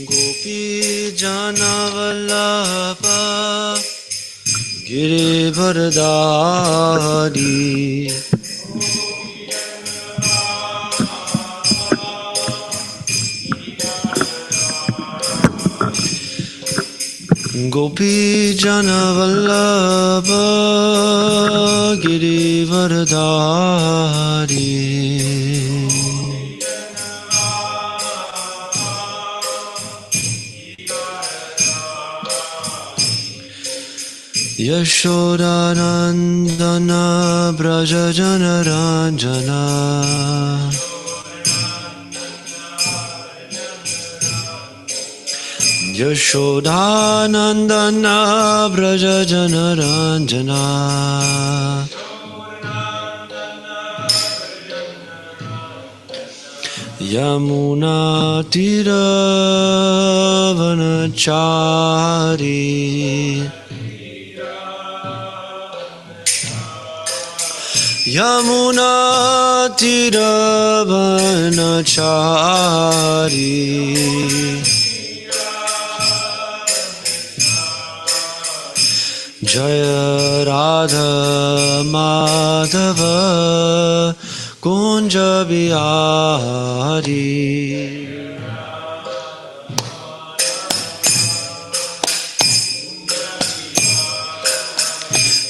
Gopi Janavallabha Girivardhari Gopi Janavallabha Girivardhari Yashodanandana Braja Janaranjana Yashodanandana Braja Janaranjana Yamuna Tiravanachari Yamuna Tiravanachari Jaya Radha Madhava Kunja Bihari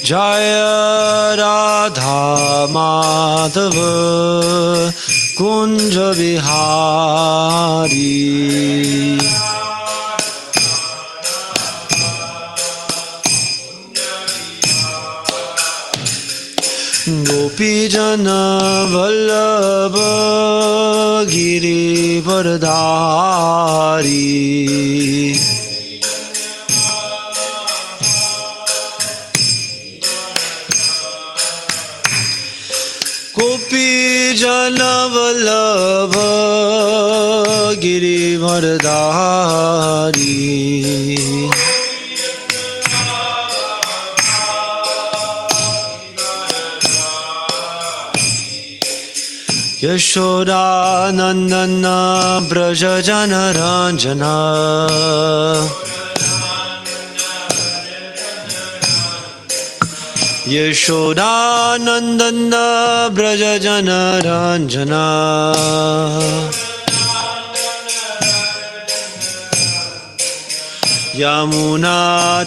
Jaya Radha Madhava Kunja Bihari Gopi Jana Vallabha Girivardhari Gopi Jana Vallabha Girivardhari Yashodanandana Braja Janaranjana Yashodanandana Braja Janaranjana Yamuna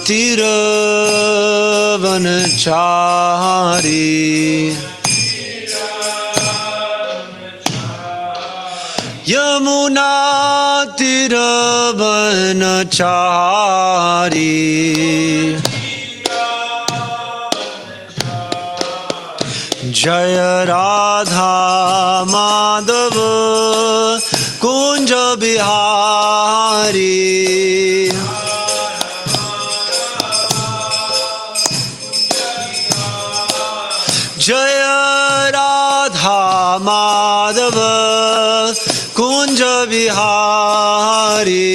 Tiravanachari Yamuna Tiravanachari Jaya Radha Madhava Kunja Bihari Jaya Radha Madhava Kunja Vihari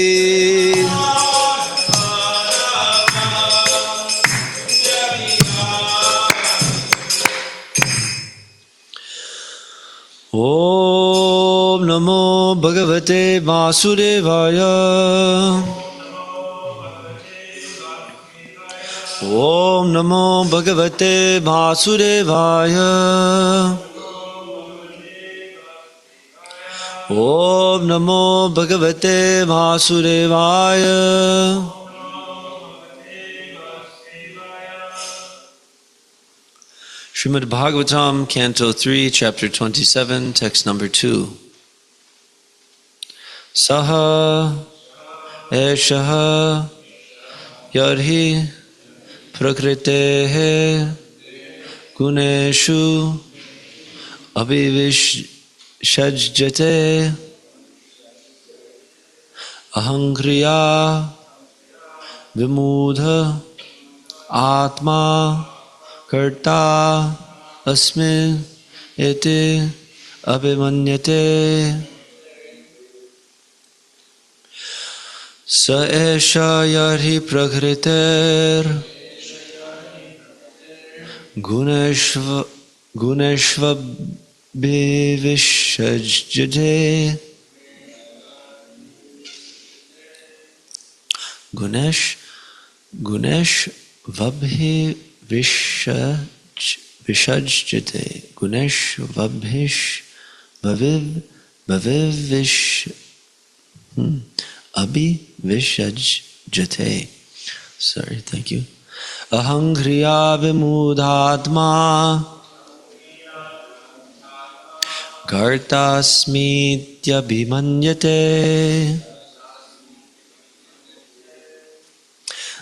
Om Namo Bhagavate Vasudevaya Om Namo Bhagavate Vasudevaya Om Namo Bhagavate Vasudevaya Srimad Bhagavatam, Canto 3, Chapter 27, Text number 2. Saha Eshaha Yadhi Prakritehe Guneshu Abhivishajjate Ahankriya Vimudha Atma Karta Asmin Ete Abhimanyate Sa Esha Yadhi Prakriter Guneshva bhivishajjate. Gunesh vabhi vishajjate. Gunesh vabhish bhavivish abhi vishajjate. Sorry, thank you. Ahangriya vimudhatma kartasmityabhimanyate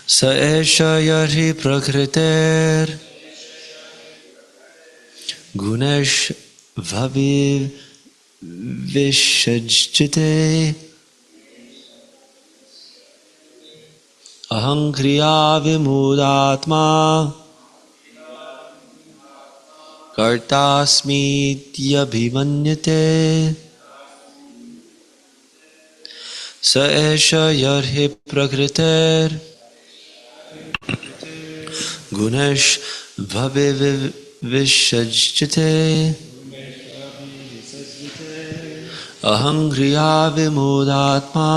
sa esha yari prakriter gunesh vabi vishajjate. Ahangriya vimudatma kartasmityabhimanyate sa esha yadhi prakriter gunesh vabe vishajjate. Ahangriya vimudatma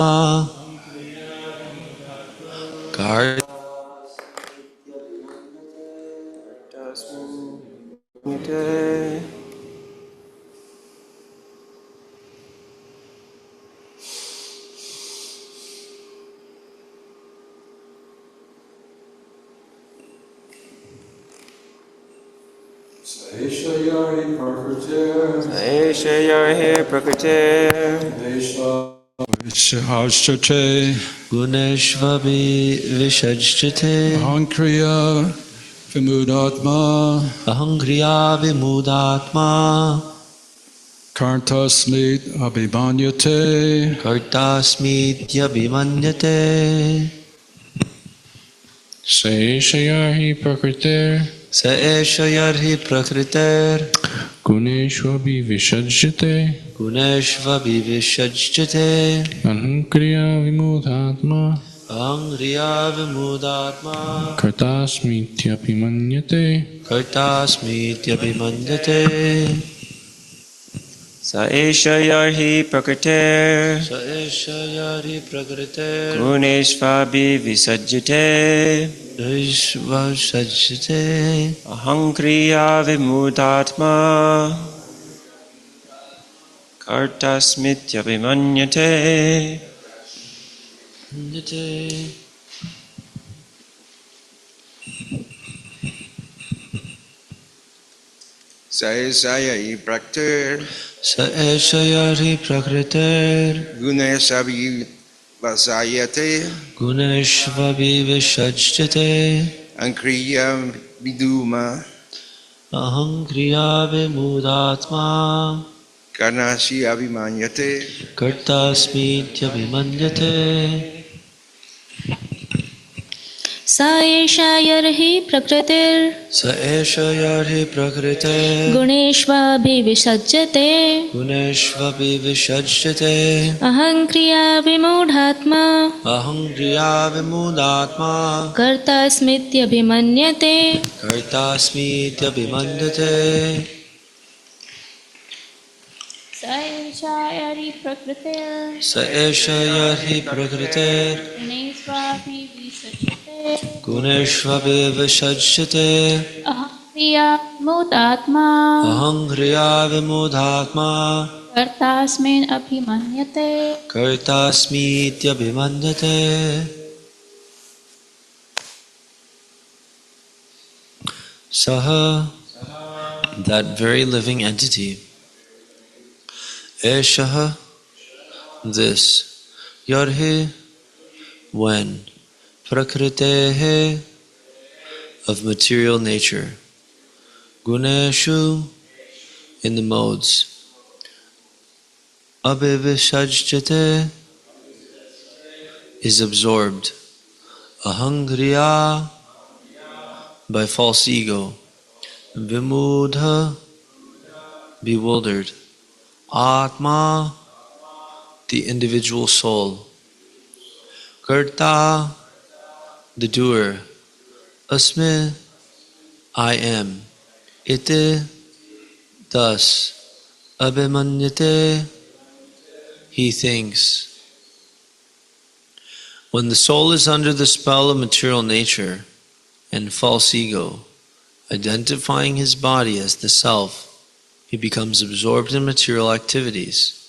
Saishayarhi Prakrtir Vishajjate Guneshvabi vishajjate. Ahankriya Vimudatma Ahangriya vimudatma Kartasmit Abhimanyate kartasmityabhimanyate Saeshayarhi Prakriter sa esha yadhi prakriter Guneshvabi Vishajjate Guneshvabi vishajjate. Ahankriya Vimudhatma Ahangriya vimudatma Kartasmityabhimanyate kartasmityabhimanyate Saishayarhi Prakrtir sa esha yadhi prakriter Guneshvabi Visajjate vishajjate. Ahankriya Vimudatma Kartasmityabhimanyate Saishayarhi Prakrtir sa esha yadhi prakriter Guneshabi Vasayate Guneshvabi vishajjate. Ankriya Viduma Ahangriya vimudatma Karnashi Abhimanyate kartasmityabhimanyate सायेषायर्हि प्रकृतिर् sa esha yadhi prakriter गुणेष्वाभिविसज्जते Guneshvabi vishajjate. अहङ्क्रिया विमूढात्मा Ahangriya vimudatma कर्तास्मित्यभिमन्यते kartasmityabhimanyate सायेषायर्हि प्रकृतिर् sa esha yadhi prakriter गुणेष्वाभिविसज्जते Guneshvabi vishajjate. अहङ्क्रिया विमूढात्मा Ahangriya vimudatma कर्तास्मिन् अभिमन्यते kartasmityabhimanyate Saha, that very living entity. Eshaha, this. Yarhi, when. Prakritehe, of material nature. Guneshu, in the modes. Abhivishajjate, is absorbed. Ahangriya, by false ego. Vimudha, bewildered. Atma, the individual soul. Karta, the doer. Asmi, I am. iti, thus, abhimanyate, he thinks. When the soul is under the spell of material nature and false ego, identifying his body as the self, he becomes absorbed in material activities,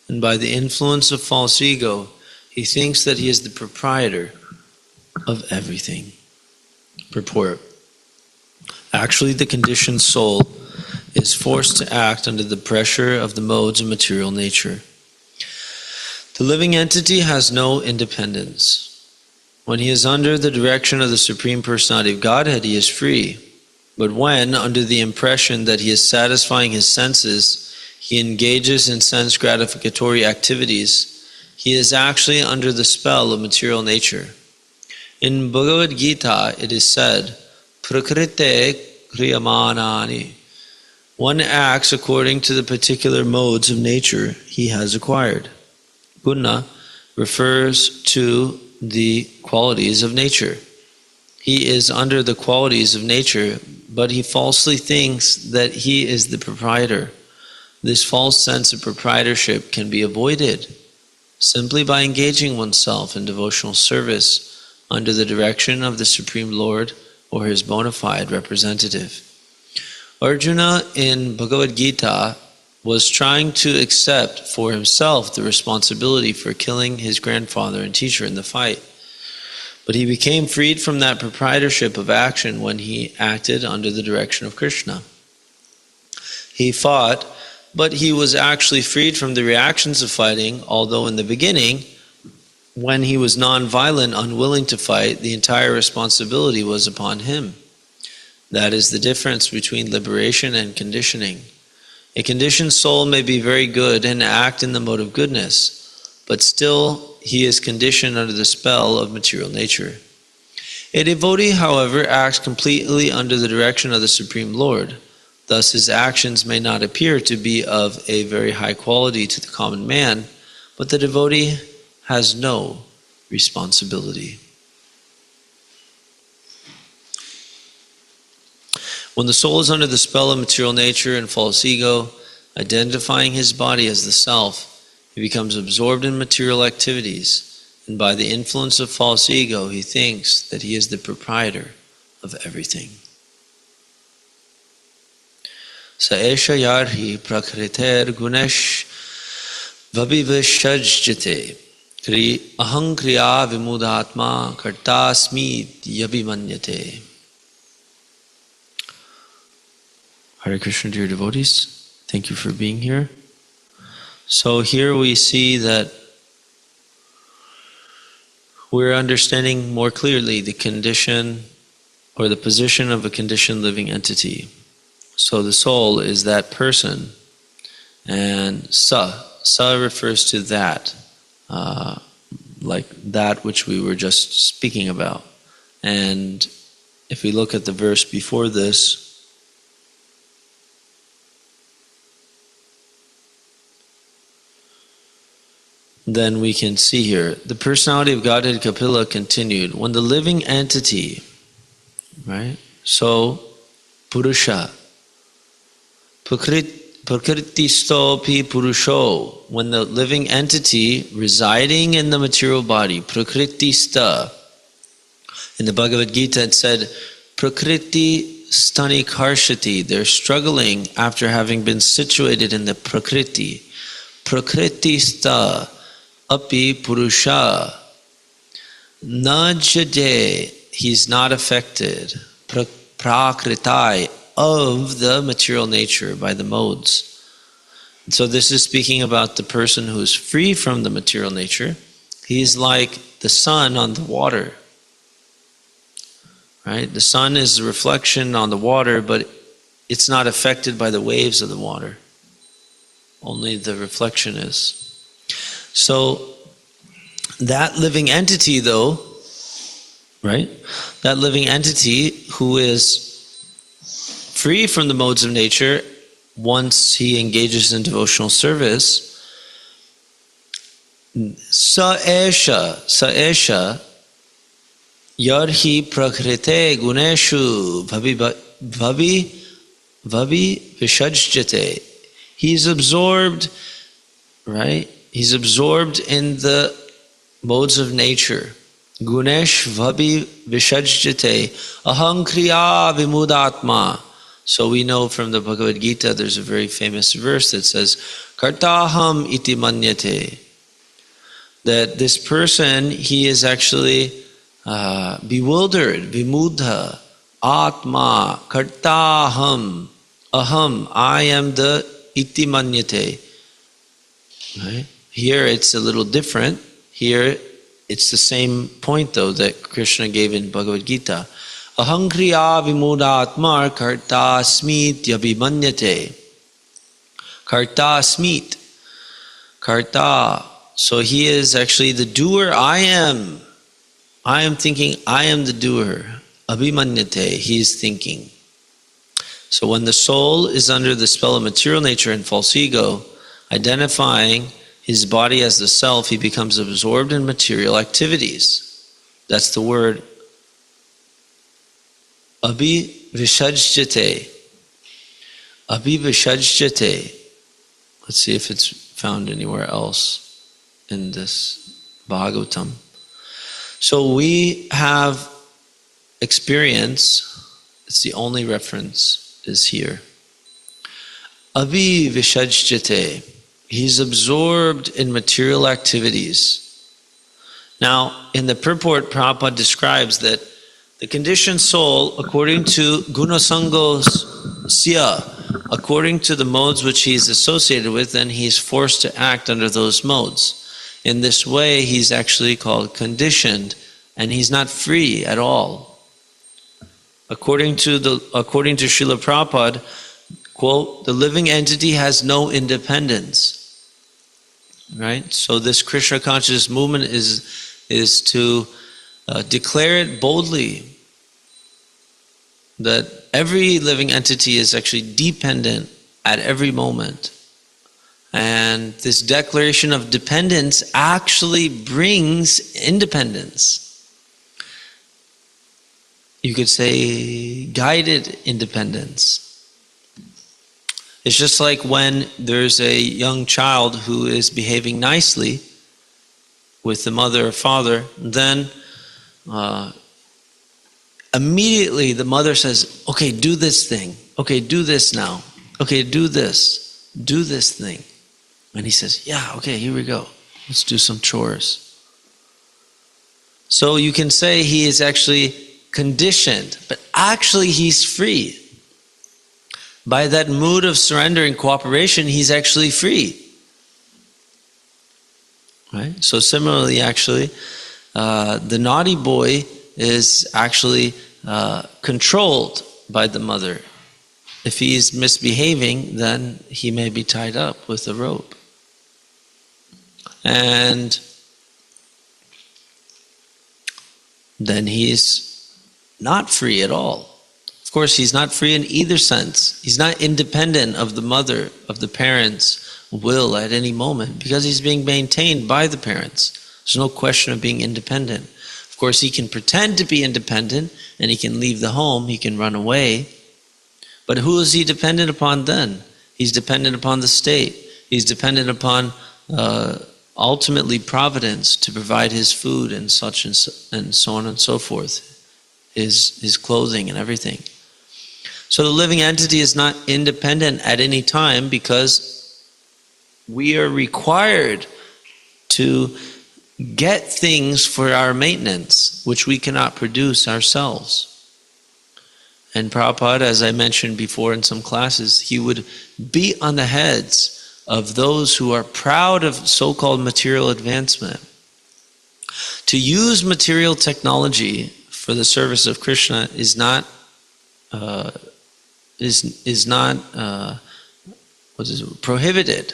and by the influence of false ego, he thinks that he is the proprietor of everything. Purport. Actually, the conditioned soul is forced to act under the pressure of the modes of material nature. The living entity has no independence. When he is under the direction of the Supreme Personality of Godhead, he is free. But when, under the impression that he is satisfying his senses, he engages in sense gratificatory activities, he is actually under the spell of material nature. In Bhagavad Gita, it is said, Prakrite kriyamanani. One acts according to the particular modes of nature he has acquired. Guna refers to the qualities of nature. He is under the qualities of nature, but he falsely thinks that he is the proprietor. This false sense of proprietorship can be avoided simply by engaging oneself in devotional service under the direction of the Supreme Lord or his bona fide representative. Arjuna in Bhagavad Gita was trying to accept for himself the responsibility for killing his grandfather and teacher in the fight. But he became freed from that proprietorship of action when he acted under the direction of Krishna. He fought, but he was actually freed from the reactions of fighting, although in the beginning, when he was non-violent, unwilling to fight, the entire responsibility was upon him. That is the difference between liberation and conditioning. A conditioned soul may be very good and act in the mode of goodness, but still he is conditioned under the spell of material nature. A devotee, however, acts completely under the direction of the Supreme Lord. Thus his actions may not appear to be of a very high quality to the common man, but the devotee has no responsibility. When the soul is under the spell of material nature and false ego, identifying his body as the self, he becomes absorbed in material activities, and by the influence of false ego, he thinks that he is the proprietor of everything. Sa esha yarhi prakriter gunesh vabhivishajjate kri aham kriya vimudatma kartasmi yabhimanyate. Hare Krishna, dear devotees, thank you for being here. So here we see that we're understanding more clearly the condition or the position of a conditioned living entity. So the soul is that person, and sa refers to that, like that which we were just speaking about. And if we look at the verse before this, then we can see here, the personality of Godhead Kapila continued, when the living entity, right? So, Purusha, Prakritistopi Purusho, when the living entity residing in the material body, Prakritista, in the Bhagavad Gita it said, Prakriti Stani Karshati, they're struggling after having been situated in the Prakriti. Prakritista Api Purusha Najade, he's not affected, Prakritai, of the material nature by the modes. So this is speaking about the person who is free from the material nature. He's like the sun on the water. Right? The sun is a reflection on the water, but it's not affected by the waves of the water. Only the reflection is. So that living entity though, right? That living entity who is free from the modes of nature, once he engages in devotional service, sa esha yarhi prakrite guneshu bhavi Vabi Vishajjate. He's absorbed, right? He's absorbed in the modes of nature. Gunesh Vabi Vishajjate Aham Kriya Vimudatma. So we know from the Bhagavad Gita, there's a very famous verse that says, Kartaham iti manyate. That this person, he is actually bewildered, vimudha, atma, kartaham, aham, I am the iti manyate. Right? Here it's a little different. Here it's the same point though that Krishna gave in Bhagavad Gita. Aham kriya vimudatma karta smit yabhimanyate. Karta smit. Karta. So he is actually the doer. I am thinking, I am the doer. Abhimanyate, he is thinking. So when the soul is under the spell of material nature and false ego, identifying his body as the self, he becomes absorbed in material activities. That's the word abhivishajjate. Abhivishajjate. Let's see if it's found anywhere else in this Bhagavatam. So we have experience, it's the only reference is here. Abhivishajjate. He's absorbed in material activities. Now, in the purport, Prabhupada describes that the conditioned soul, according to Gunasangos Siya, according to the modes which he is associated with, then he is forced to act under those modes. In this way, he's actually called conditioned, and he's not free at all. According to Srila Prabhupada, quote, the living entity has no independence. Right? So this Krishna consciousness movement is to declare it boldly that every living entity is actually dependent at every moment. And this declaration of dependence actually brings independence. You could say guided independence. It's just like when there's a young child who is behaving nicely with the mother or father, then immediately the mother says, okay, do this thing. Okay, do this now. Okay, do this. Do this thing. And he says, yeah, okay, here we go. Let's do some chores. So you can say he is actually conditioned, but actually he's free. By that mood of surrender and cooperation, he's actually free. Right? So similarly, actually, the naughty boy is actually controlled by the mother. If he is misbehaving, then he may be tied up with a rope. And then he's not free at all. Of course, he's not free in either sense. He's not independent of the mother, of the parents' will at any moment, because he's being maintained by the parents. There's no question of being independent. Of course, he can pretend to be independent, and he can leave the home, he can run away. But who is he dependent upon then? He's dependent upon the state. He's dependent upon ultimately providence to provide his food and such and so on and so forth, his clothing and everything. So the living entity is not independent at any time because we are required to get things for our maintenance, which we cannot produce ourselves. And Prabhupada, as I mentioned before in some classes, he would beat on the heads of those who are proud of so-called material advancement. To use material technology for the service of Krishna is not prohibited,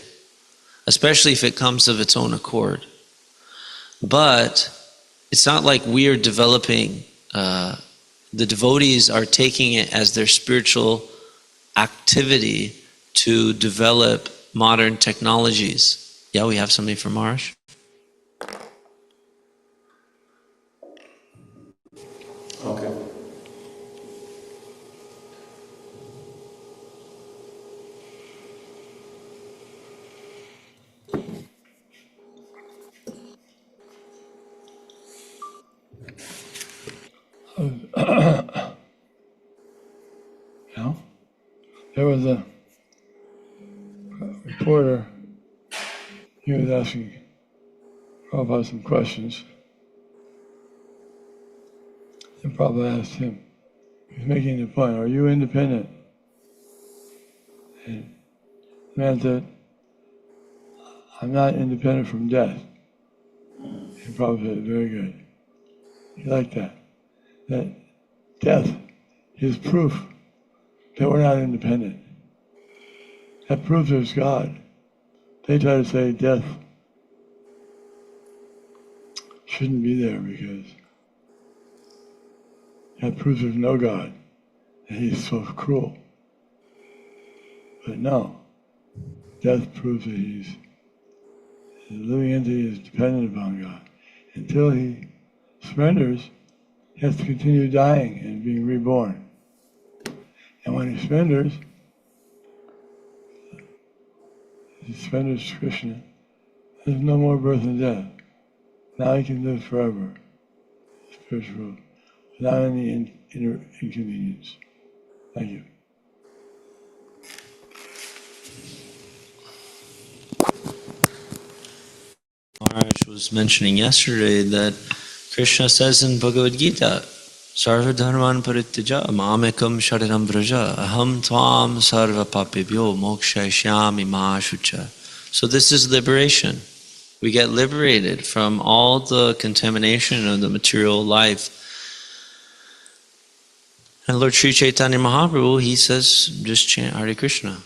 especially if it comes of its own accord. But it's not like we are developing. The devotees are taking it as their spiritual activity to develop modern technologies. Yeah, we have something from Maharaj. Okay. there was a reporter. He was asking Prabhupada some questions. And Prabhupada asked him, he was making the point, are you independent? And the man said, I'm not independent from death. And Prabhupada said, very good. He liked that. That death is proof that we're not independent. That proves there's God. They try to say death shouldn't be there because that proves there's no God, and he's so cruel. But no, death proves that the living entity is dependent upon God. Until he surrenders, he has to continue dying and being reborn. And when he surrenders to Krishna, there's no more birth and death. Now he can live forever, spiritual, without any inconvenience. Thank you. Maharaj was mentioning yesterday that Krishna says in Bhagavad Gita, Sarva dharman parityaja mamekam sharanam vraja aham tvam sarva papibhyo mokshayashyami ma shucha. So this is liberation. We get liberated from all the contamination of the material life. And Lord Sri Chaitanya Mahaprabhu, he says, just chant Hare Krishna.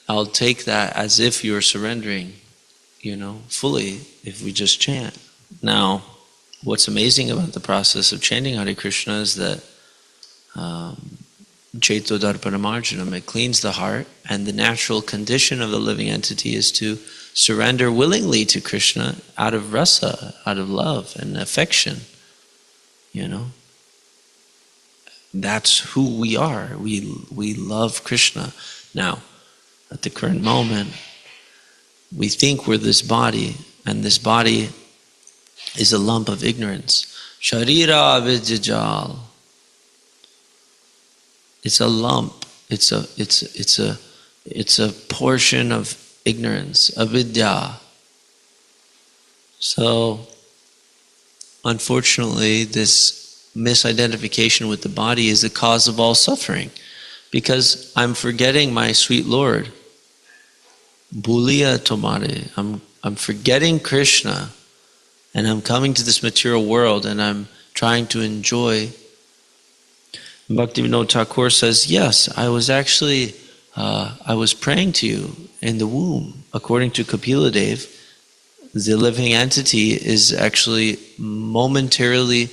I'll take that as if you're surrendering, fully, if we just chant. Now, what's amazing about the process of chanting Hare Krishna is that Chaito Darpanamarjanam, it cleans the heart, and the natural condition of the living entity is to surrender willingly to Krishna out of rasa, out of love and affection. That's who we are. We love Krishna. Now, at the current moment, we think we're this body, and this body is a lump of ignorance. Sharira vidyajal. It's a lump. It's a portion of ignorance, avidya. So, unfortunately, this misidentification with the body is the cause of all suffering, because I'm forgetting my sweet Lord. Buliya tomare. I'm forgetting Krishna, and I'm coming to this material world, and I'm trying to enjoy. Bhaktivinoda Thakur says, yes, I was actually, I was praying to you in the womb. According to Kapila Dev, the living entity is actually momentarily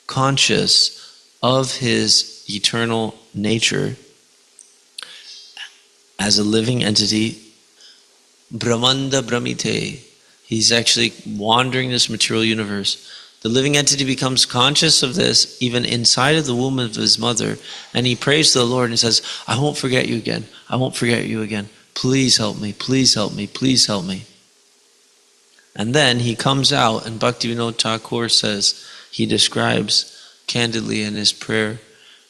conscious of his eternal nature as a living entity. Brahmanda Brahmite. He's actually wandering this material universe. The living entity becomes conscious of this even inside of the womb of his mother, and he prays to the Lord and says, I won't forget you again. I won't forget you again. Please help me. Please help me. Please help me. And then he comes out, and Bhaktivinoda Thakur says, he describes candidly in his prayer,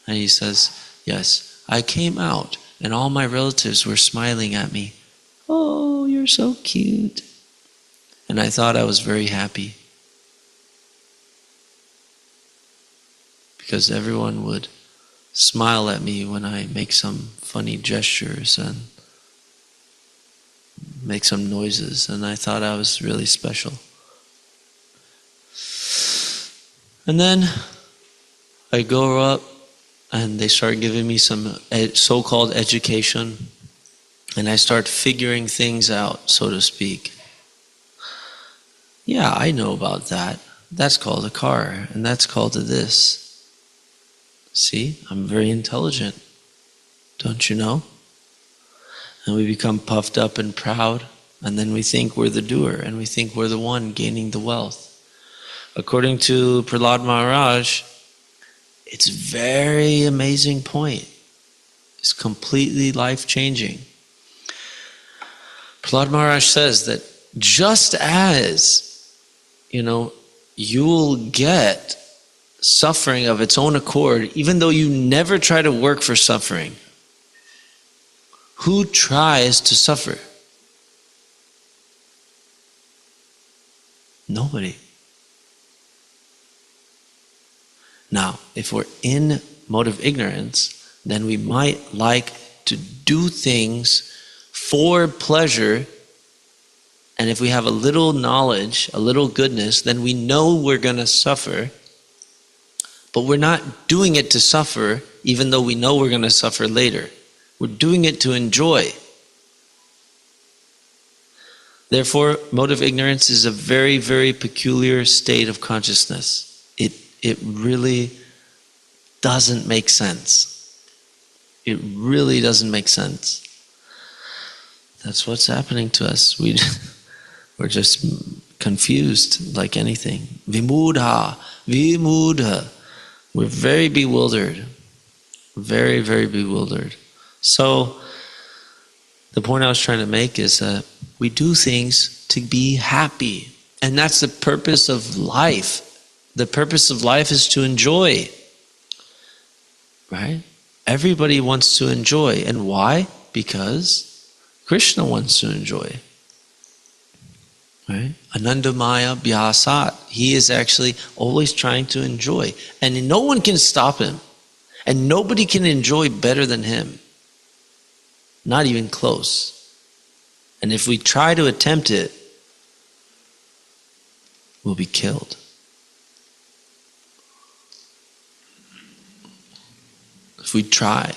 and he says, yes, I came out, and all my relatives were smiling at me. Oh, you're so cute. And I thought I was very happy, because everyone would smile at me when I make some funny gestures and make some noises, and I thought I was really special. And then I grow up, and they start giving me some so-called education, and I start figuring things out, so to speak. Yeah, I know about that. That's called a car, and that's called a this. See, I'm very intelligent, don't you know? And we become puffed up and proud, and then we think we're the doer, and we think we're the one gaining the wealth. According to Prahlad Maharaj, it's a very amazing point. It's completely life-changing. Prahlad Maharaj says that just as, you'll get suffering of its own accord, even though you never try to work for suffering. Who tries to suffer? Nobody. Now, if we're in mode of ignorance, then we might like to do things for pleasure, and if we have a little knowledge, a little goodness, then we know we're going to suffer, but we're not doing it to suffer, even though we know we're going to suffer later. We're doing it to enjoy. Therefore, mode of ignorance is a very, very peculiar state of consciousness. It really doesn't make sense. It really doesn't make sense. That's what's happening to us. We're just confused like anything. Vimudha. We're very bewildered. Very, very bewildered. So, the point I was trying to make is that we do things to be happy. And that's the purpose of life. The purpose of life is to enjoy. Right? Everybody wants to enjoy. And why? Because Krishna wants to enjoy. Right? Anandamaya Bhyasat. He is actually always trying to enjoy. And no one can stop him. And nobody can enjoy better than him. Not even close. And if we try to attempt it, we'll be killed. If we try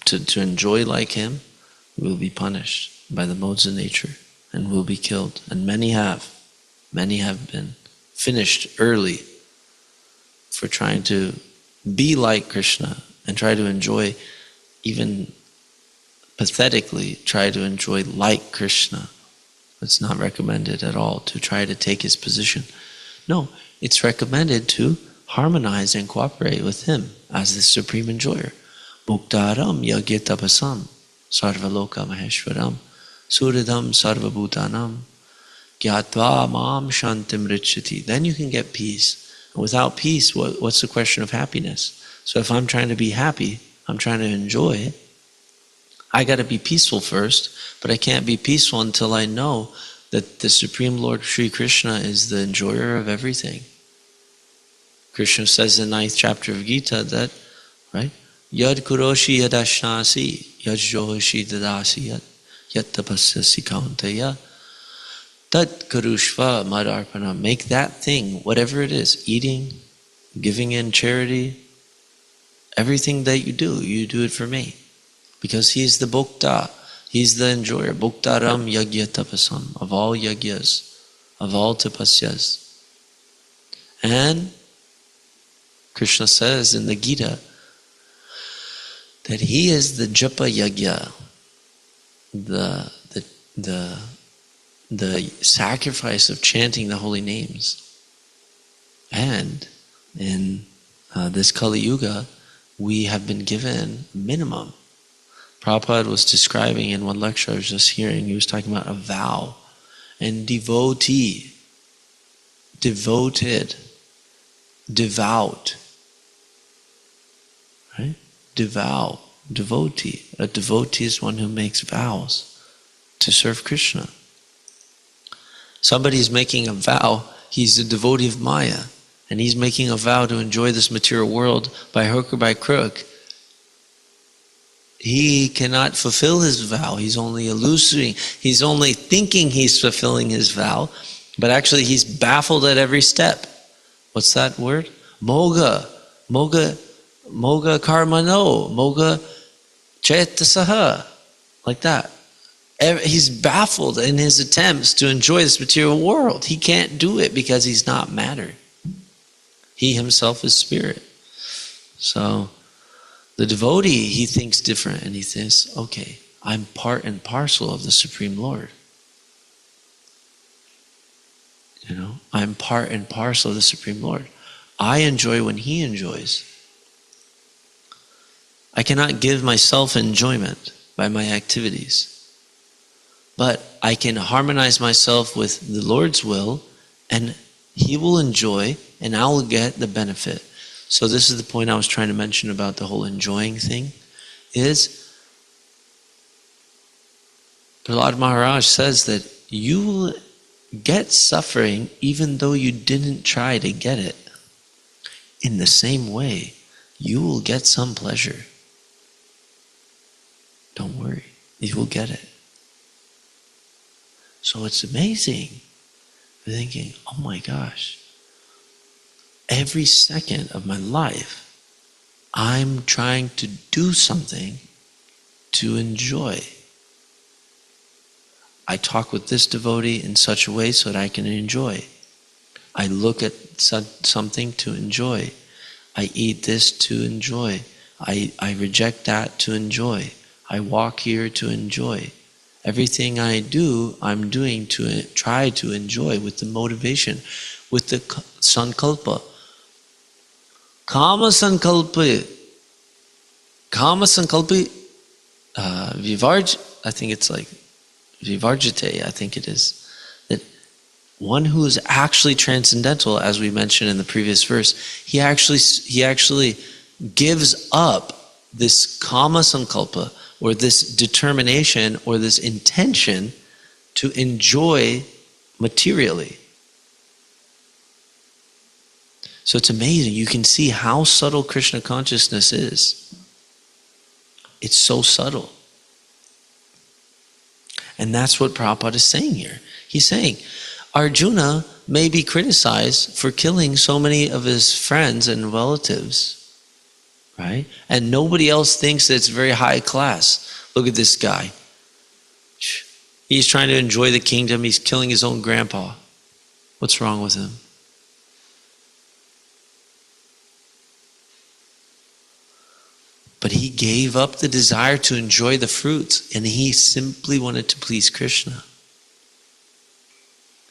to enjoy like him, we'll be punished by the modes of nature and we'll be killed. And many have been finished early for trying to be like Krishna and try to enjoy, even pathetically try to enjoy like Krishna. It's not recommended at all to try to take his position. No, it's recommended to harmonize and cooperate with him as the supreme enjoyer. Muktaram yagitapasam sarvaloka maheshwaram suridam sarvabhutanam gyatva mam shantim richati. Then you can get peace. And without peace, what's the question of happiness? So if I'm trying to be happy, I'm trying to enjoy, I got to be peaceful first, but I can't be peaceful until I know that the Supreme Lord Sri Krishna is the enjoyer of everything. Krishna says in the 9th chapter of Gita that, right? Yad kuroshi yadashnasi, yad johoshi dadasi yad tapasyasi kaunteya, tat karushva madarpana. Make that thing, whatever it is, eating, giving in charity, everything that you do it for me. Because he's the bhokta, he's the enjoyer. Bhoktaram yagya tapasam, of all yagyas, of all tapasyas. And Krishna says in the Gita that he is the japa yagya, the sacrifice of chanting the holy names. And in this Kali Yuga, we have been given minimum. Prabhupada was describing in one lecture I was just hearing, he was talking about a vow. And devotee, devoted, devout. Right? Devotee. A devotee is one who makes vows to serve Krishna. Somebody is making a vow, he's a devotee of Maya, and he's making a vow to enjoy this material world by hook or by crook. He cannot fulfill his vow. He's only hallucinating. He's only thinking he's fulfilling his vow, but actually he's baffled at every step. What's that word? Moga karmano, moga chetasaha, like that. He's baffled in his attempts to enjoy this material world. He can't do it because he's not matter. He himself is spirit. So the devotee, he thinks different, and he thinks, okay, I'm part and parcel of the Supreme Lord. You know, I'm part and parcel of the Supreme Lord. I enjoy when he enjoys. I cannot give myself enjoyment by my activities, but I can harmonize myself with the Lord's will, and he will enjoy, and I will get the benefit. So this is the point I was trying to mention about the whole enjoying thing, is Prahlad Maharaj says that you will get suffering even though you didn't try to get it. In the same way, you will get some pleasure. Don't worry, you will get it. So it's amazing. You're thinking, oh my gosh, every second of my life, I'm trying to do something to enjoy. I talk with this devotee in such a way so that I can enjoy. I look at something to enjoy. I eat this to enjoy. I reject that to enjoy. I walk here to enjoy. Everything I do, I'm doing to try to enjoy with the motivation, with the sankalpa. Kama sankalpa, I think it's like vivarjite, I think it is. That one who is actually transcendental, as we mentioned in the previous verse, he actually gives up this kama sankalpa, or this determination, or this intention to enjoy materially. So it's amazing. You can see how subtle Krishna consciousness is. It's so subtle. And that's what Prabhupada is saying here. He's saying, Arjuna may be criticized for killing so many of his friends and relatives, right? And nobody else thinks that it's very high class. Look at this guy. He's trying to enjoy the kingdom. He's killing his own grandpa. What's wrong with him? But he gave up the desire to enjoy the fruits, and he simply wanted to please Krishna.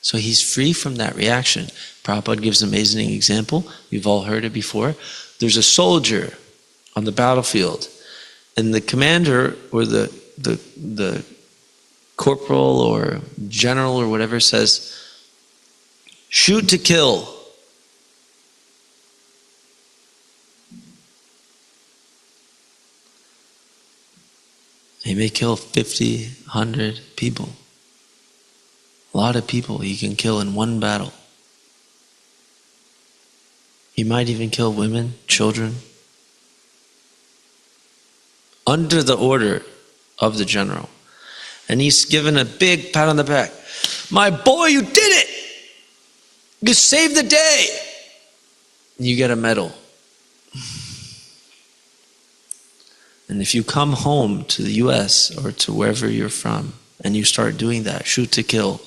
So he's free from that reaction. Prabhupada gives an amazing example. We've all heard it before. There's a soldier on the battlefield, and the commander or the corporal or general or whatever says, shoot to kill. He may kill 50, 100 people. A lot of people he can kill in one battle. He might even kill women, children, under the order of the general. And he's given a big pat on the back. My boy, you did it! You saved the day! You get a medal. And if you come home to the US or to wherever you're from and you start doing that, shoot to kill,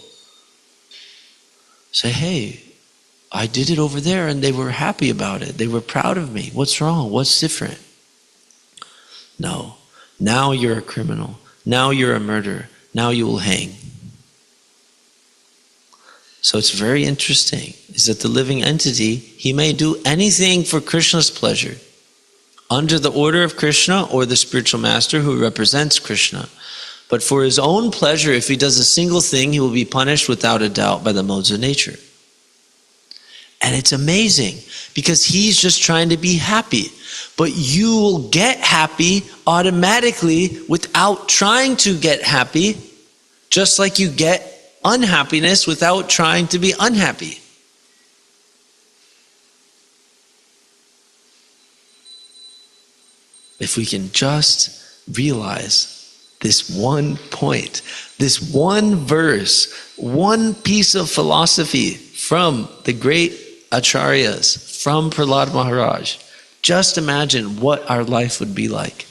say, hey, I did it over there and they were happy about it. They were proud of me. What's wrong? What's different? No. Now you're a criminal. Now you're a murderer. Now you will hang. So it's very interesting, is that the living entity, he may do anything for Krishna's pleasure, under the order of Krishna or the spiritual master who represents Krishna. But for his own pleasure, if he does a single thing, he will be punished without a doubt by the modes of nature. And it's amazing, because he's just trying to be happy. But you will get happy automatically without trying to get happy, just like you get unhappiness without trying to be unhappy. If we can just realize this one point, this one verse, one piece of philosophy from the great acharyas, from Prahlad Maharaj, just imagine what our life would be like.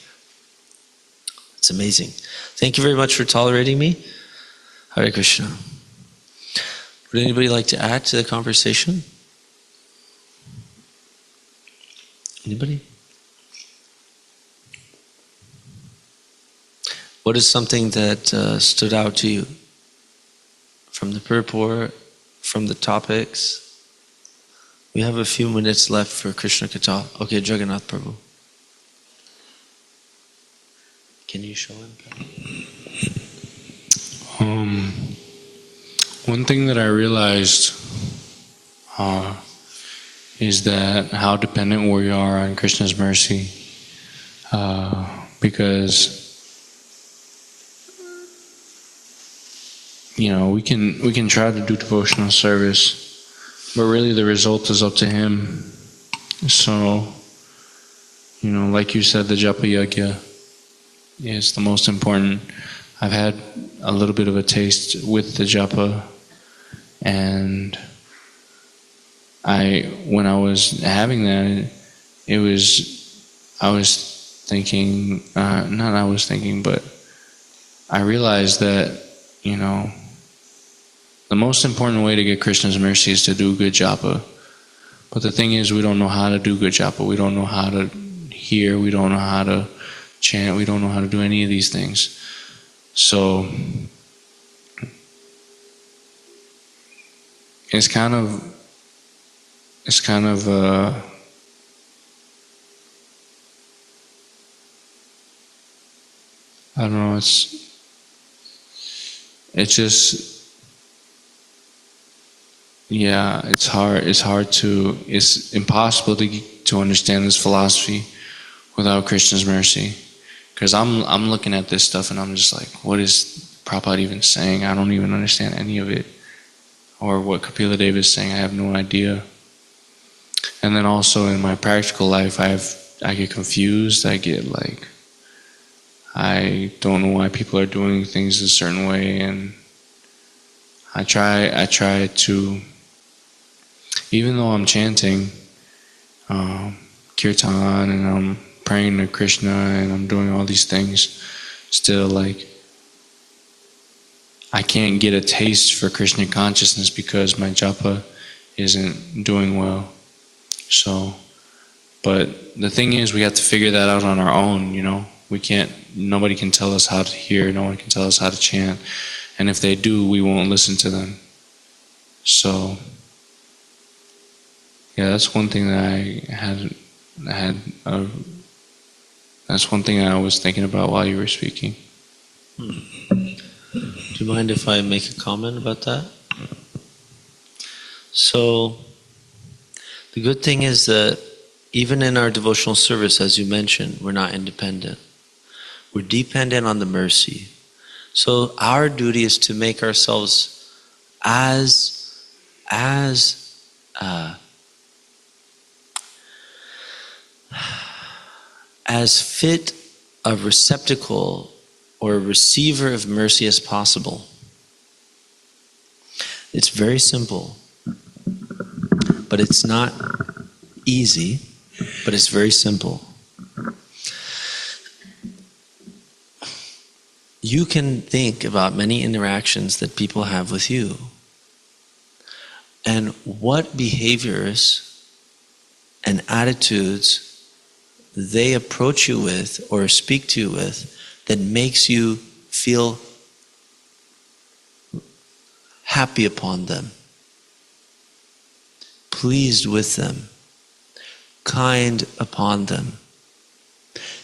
It's amazing. Thank you very much for tolerating me. Hare Krishna. Would anybody like to add to the conversation? Anybody? What is something that stood out to you from the purport, from the topics? We have a few minutes left for Krishna Katha. Okay, Jagannath Prabhu. Can you show him? One thing that I realized is that how dependent we are on Krishna's mercy. Because we can try to do devotional service, but really the result is up to Him. So, like you said, the Japa Yajna is the most important. I've had a little bit of a taste with the Japa, and when I was having that, but I realized that, the most important way to get Krishna's mercy is to do good japa. But the thing is, we don't know how to do good japa. We don't know how to hear. We don't know how to chant. We don't know how to do any of these things. So it's kind of I don't know, it's impossible to understand this philosophy without Krishna's mercy. Because I'm looking at this stuff and I'm just like, what is Prabhupada even saying? I don't even understand any of it. Or what Kapila Deva is saying, I have no idea. And then also in my practical life, I get confused. I don't know why people are doing things a certain way, and I try to, even though I'm chanting kirtan and I'm praying to Krishna and I'm doing all these things, still I can't get a taste for Krishna consciousness because my japa isn't doing well. So, but the thing is, we have to figure that out on our own, nobody can tell us how to hear, no one can tell us how to chant, and if they do, we won't listen to them. So, yeah, that's one thing that that's one thing I was thinking about while you were speaking. Do you mind if I make a comment about that? So, the good thing is that even in our devotional service, as you mentioned, we're not independent. We're dependent on the mercy. So our duty is to make ourselves as fit a receptacle or a receiver of mercy as possible. It's very simple, but it's not easy, but it's very simple. You can think about many interactions that people have with you and what behaviors and attitudes they approach you with or speak to you with that makes you feel happy upon them, pleased with them, kind upon them.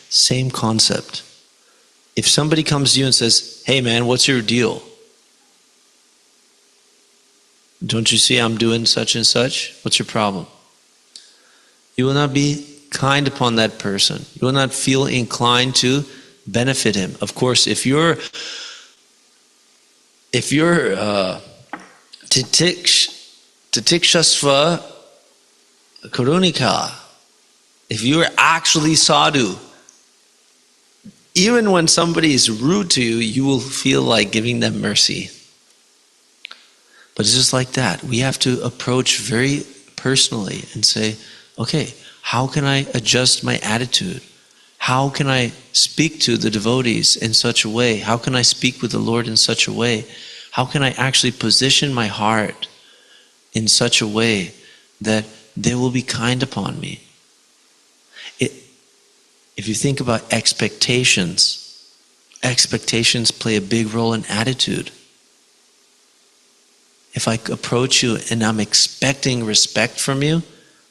Same concept. If somebody comes to you and says, "Hey man, what's your deal? Don't you see I'm doing such and such? What's your problem?" You will not be kind upon that person. You will not feel inclined to benefit him. Of course, if you're titikshasva karunika, if you're actually sadhu, even when somebody is rude to you, you will feel like giving them mercy. But it's just like that. We have to approach very personally and say, okay, how can I adjust my attitude? How can I speak to the devotees in such a way? How can I speak with the Lord in such a way? How can I actually position my heart in such a way that they will be kind upon me? If you think about expectations play a big role in attitude. If I approach you and I'm expecting respect from you,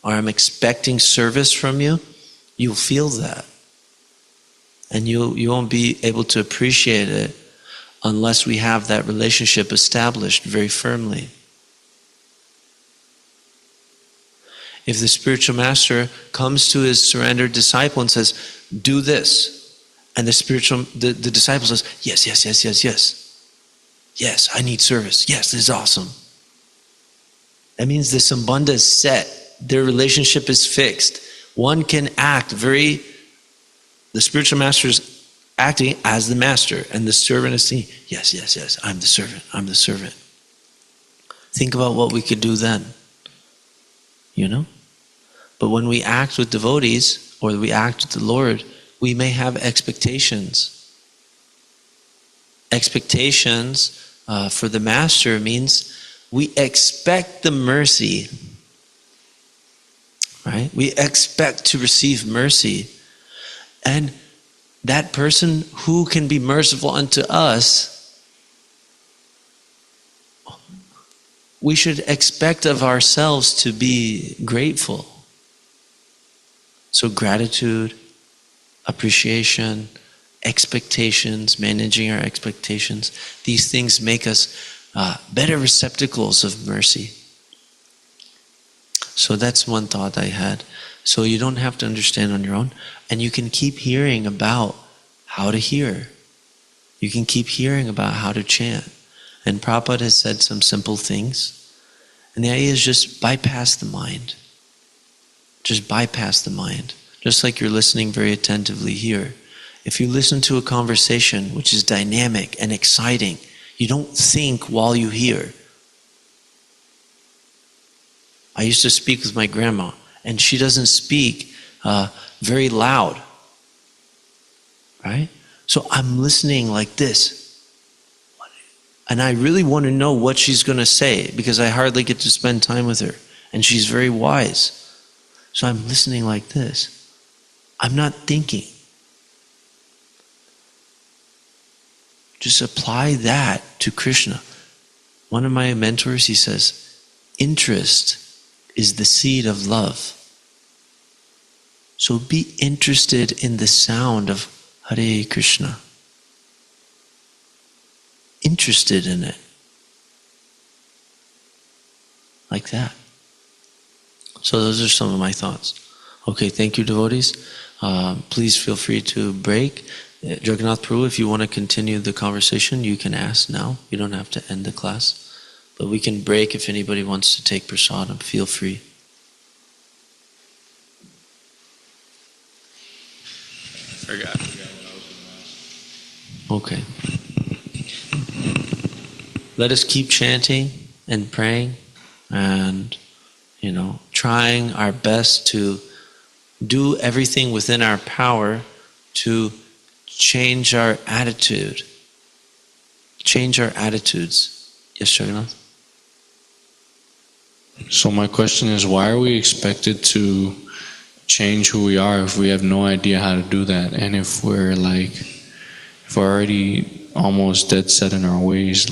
or I'm expecting service from you, you'll feel that. And you won't be able to appreciate it unless we have that relationship established very firmly. If the spiritual master comes to his surrendered disciple and says, do this, and the disciple says, yes, yes, yes, yes, yes. Yes, I need service. Yes, this is awesome. That means the sambandha is set. Their relationship is fixed. One can act the spiritual master is acting as the master, and the servant is saying, yes, yes, yes, I'm the servant, I'm the servant. Think about what we could do then. But when we act with devotees, or we act with the Lord, we may have expectations. Expectations for the master means we expect the mercy, right? We expect to receive mercy. And that person who can be merciful unto us, we should expect of ourselves to be grateful. So gratitude, appreciation, expectations, managing our expectations, these things make us better receptacles of mercy. So that's one thought I had. So you don't have to understand on your own, and you can keep hearing about how to hear. You can keep hearing about how to chant. And Prabhupada has said some simple things, and the idea is just bypass the mind. Just bypass the mind. Just like you're listening very attentively here. If you listen to a conversation which is dynamic and exciting, you don't think while you hear. I used to speak with my grandma, and she doesn't speak very loud. Right? So I'm listening like this. And I really want to know what she's going to say, because I hardly get to spend time with her. And she's very wise. So I'm listening like this. I'm not thinking. Just apply that to Krishna. One of my mentors, he says, interest is the seed of love. So be interested in the sound of Hare Krishna. Interested in it. Like that. So those are some of my thoughts. Okay, thank you, devotees. Please feel free to break. Jagannath Prabhu, if you want to continue the conversation, you can ask now. You don't have to end the class. But we can break if anybody wants to take prasadam. Feel free. Forgot what I was going to ask. Okay. Let us keep chanting and praying and, trying our best to do everything within our power to change our attitude. Change our attitudes. Yes, Jagannath? So my question is, why are we expected to change who we are if we have no idea how to do that? And if we're already almost dead set in our ways,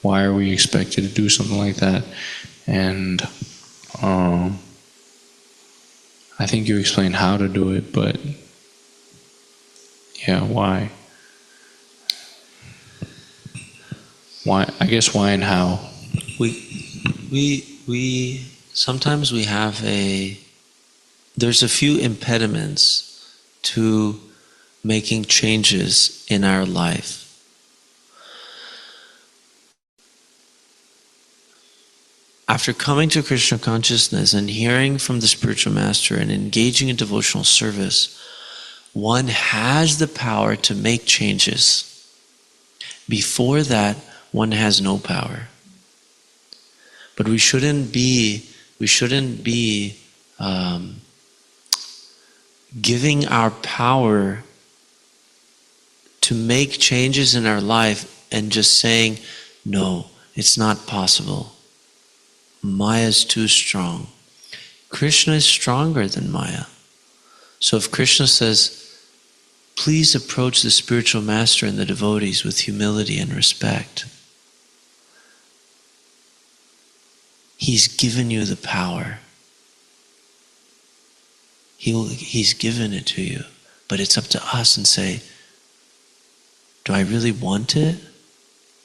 why are we expected to do something like that? And I think you explained how to do it, but yeah, why? Why? I guess why and how. We sometimes we have there's a few impediments to making changes in our life. After coming to Krishna consciousness and hearing from the spiritual master and engaging in devotional service, one has the power to make changes. Before that, one has no power. But we shouldn't be giving our power to make changes in our life and just saying, no, it's not possible. Maya is too strong. Krishna is stronger than Maya. So if Krishna says, please approach the spiritual master and the devotees with humility and respect, He's given you the power. He's given it to you. But it's up to us and say, do I really want it?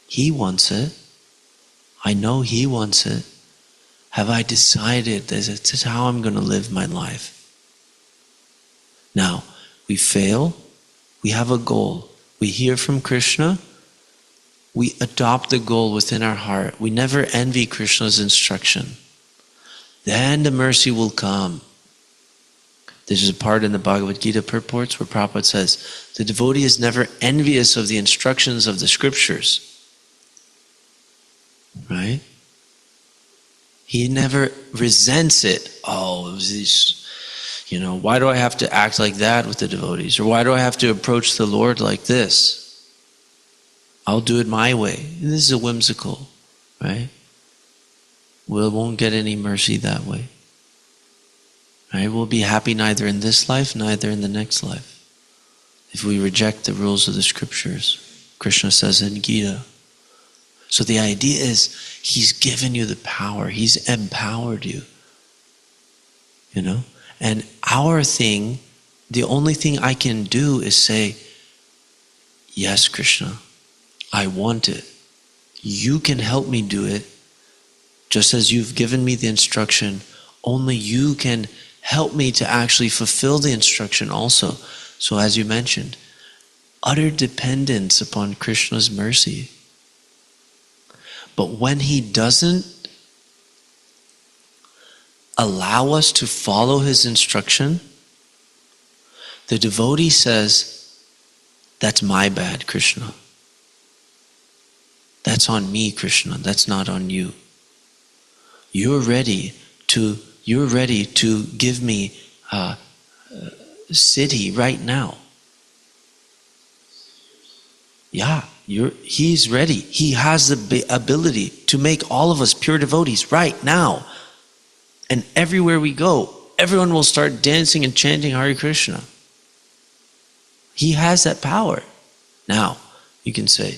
He wants it. I know He wants it. Have I decided that this is how I'm going to live my life? Now, we fail, we have a goal. We hear from Krishna, we adopt the goal within our heart. We never envy Krishna's instruction. Then the mercy will come. There's a part in the Bhagavad Gita purports where Prabhupada says, the devotee is never envious of the instructions of the scriptures. Right? He never resents it. Oh, it was these, why do I have to act like that with the devotees? Or why do I have to approach the Lord like this? I'll do it my way. And this is a whimsical, right? We won't get any mercy that way. Right? We'll be happy neither in this life, neither in the next life. If we reject the rules of the scriptures, Krishna says in Gita. So the idea is, He's given you the power. He's empowered you. And our thing, the only thing I can do is say, yes, Krishna, I want it. You can help me do it. Just as you've given me the instruction, only you can help me to actually fulfill the instruction also. So as you mentioned, utter dependence upon Krishna's mercy. But when He doesn't allow us to follow His instruction, the devotee says, that's my bad, Krishna. That's on me, Krishna. That's not on you. You're ready to give me a city right now. Yeah, He's ready. He has the ability to make all of us pure devotees right now. And everywhere we go, everyone will start dancing and chanting Hare Krishna. He has that power. Now, you can say,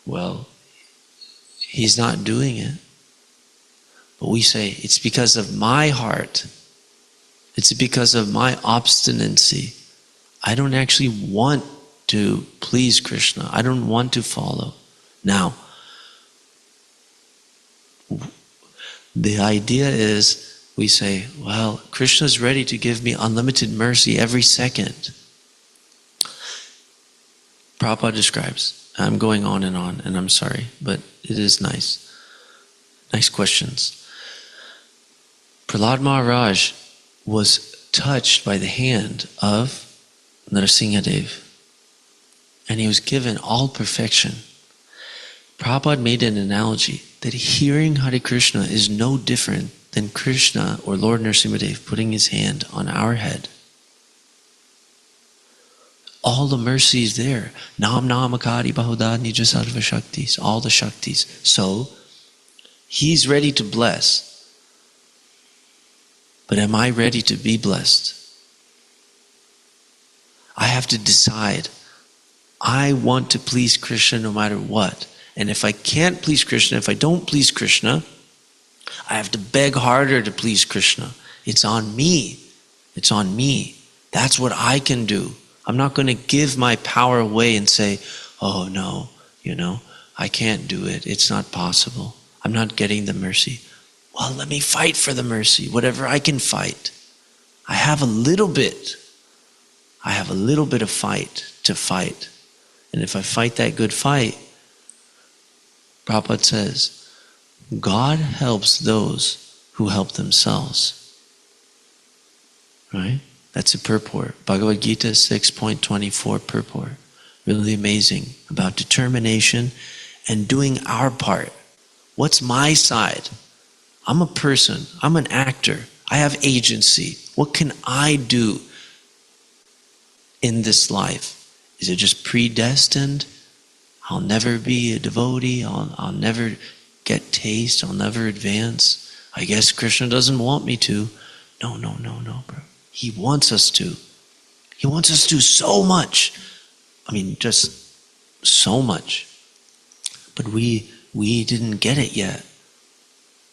well, He's not doing it. But we say, it's because of my heart. It's because of my obstinacy. I don't actually want to please Krishna. I don't want to follow. Now, the idea is, we say, well, Krishna's ready to give me unlimited mercy every second. Prabhupada describes, I'm going on, and I'm sorry, but it is nice. Nice questions. Prahlad Maharaj was touched by the hand of Narasimhadev, and he was given all perfection. Prabhupada made an analogy that hearing Hare Krishna is no different than Krishna or Lord Narasimhadev putting his hand on our head. All the mercy is there. Nam Namakari Bahudad Nija Sarva Shaktis. All the Shaktis. So, He's ready to bless. But am I ready to be blessed? I have to decide. I want to please Krishna no matter what. And if I can't please Krishna, if I don't please Krishna, I have to beg harder to please Krishna. It's on me. It's on me. That's what I can do. I'm not going to give my power away and say, oh no, I can't do it. It's not possible. I'm not getting the mercy. Well, let me fight for the mercy, whatever I can fight. I have a little bit of fight to fight. And if I fight that good fight, Prabhupada says, God helps those who help themselves. Right? That's a purport. Bhagavad Gita 6.24 purport. Really amazing about determination and doing our part. What's my side? I'm a person. I'm an actor. I have agency. What can I do in this life? Is it just predestined? I'll never be a devotee. I'll never get taste. I'll never advance. I guess Krishna doesn't want me to. No, bro. He wants us to. He wants us to so much. I mean, just so much. But we didn't get it yet.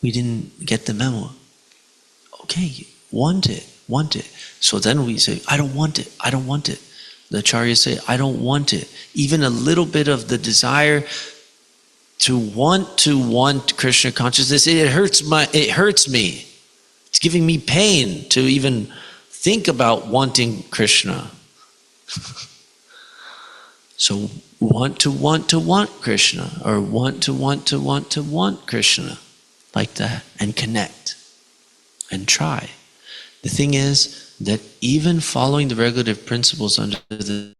We didn't get the memo. Okay, want it. So then we say, I don't want it. The acharyas say, I don't want it. Even a little bit of the desire to want Krishna consciousness, it hurts me. It's giving me pain to even think about wanting Krishna. So want Krishna, or want Krishna, like that, and connect, and try. The thing is that even following the regulative principles under the